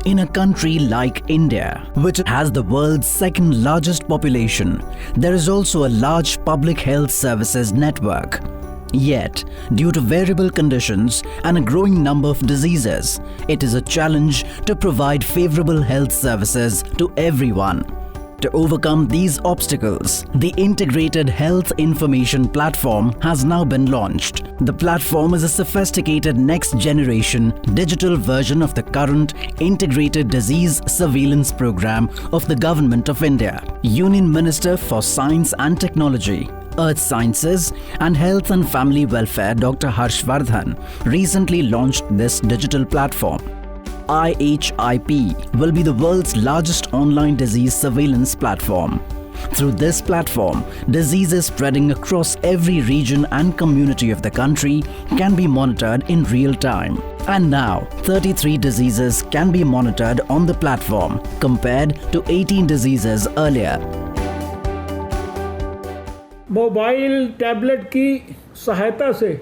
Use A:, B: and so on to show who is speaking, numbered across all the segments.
A: In a country like India, which has the world's second largest population, there is also a large public health services network. Yet, due to variable conditions and a growing number of diseases, it is a challenge to provide favorable health services to everyone. To overcome these obstacles, the Integrated Health Information Platform has now been launched. The platform is a sophisticated next-generation digital version of the current Integrated Disease Surveillance Program of the Government of India. Union Minister for Science and Technology, Earth Sciences and Health and Family Welfare Dr. Harshvardhan recently launched this digital platform. IHIP will be the world's largest online disease surveillance platform. Through this platform, diseases spreading across every region and community of the country can be monitored in real time. And now, 33 diseases can be monitored on the platform compared to 18 diseases earlier.
B: Mobile tablet की सहायता से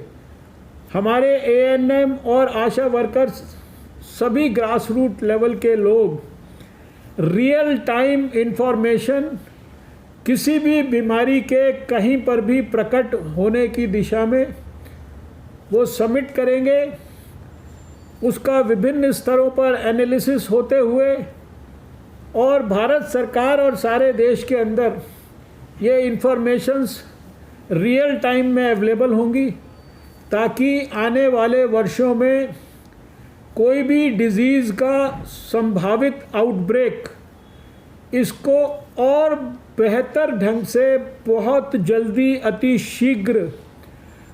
B: हमारे ANM और आशा workers सभी grass root level के लोग real time information किसी भी बीमारी के कहीं पर भी प्रकट होने की दिशा में वो सबमिट करेंगे। उसका विभिन्न स्तरों पर एनालिसिस होते हुए और भारत सरकार और सारे देश के अंदर ये इंफॉर्मेशंस रियल टाइम में अवेलेबल होंगी, ताकि आने वाले वर्षों में कोई भी डिज़ीज़ का संभावित आउटब्रेक इसको और बेहतर ढंग से बहुत जल्दी अति शीघ्र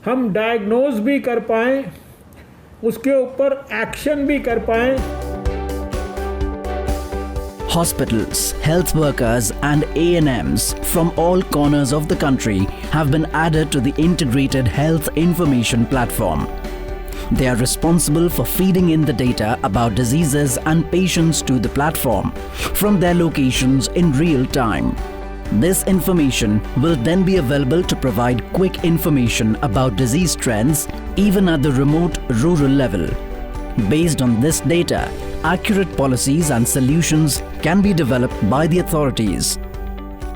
B: हम डायग्नोज भी कर पाएँ, उसके ऊपर एक्शन भी कर पाएँ।
A: Hospitals, health workers and ANMs from all corners of the country have been added to the Integrated Health Information Platform. They are responsible for feeding in the data about diseases and patients to the platform from their locations in real time. This information will then be available to provide quick information about disease trends even at the remote rural level. Based on this data, accurate policies and solutions can be developed by the authorities.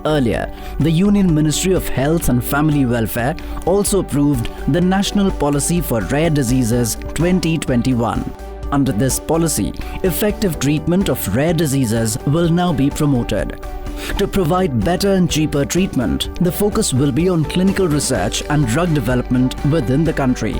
A: Earlier, the Union Ministry of Health and Family Welfare also approved the National Policy for Rare Diseases 2021. Under this policy, effective treatment of rare diseases will now be promoted. To provide better and cheaper treatment, the focus will be on clinical research and drug development within the country.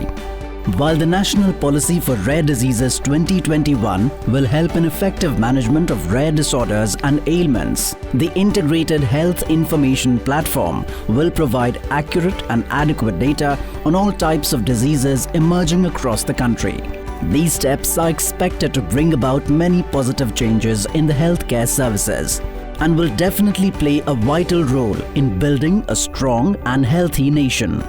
A: While the National Policy for Rare Diseases 2021 will help in effective management of rare disorders and ailments, the Integrated Health Information Platform will provide accurate and adequate data on all types of diseases emerging across the country. These steps are expected to bring about many positive changes in the healthcare services and will definitely play a vital role in building a strong and healthy nation.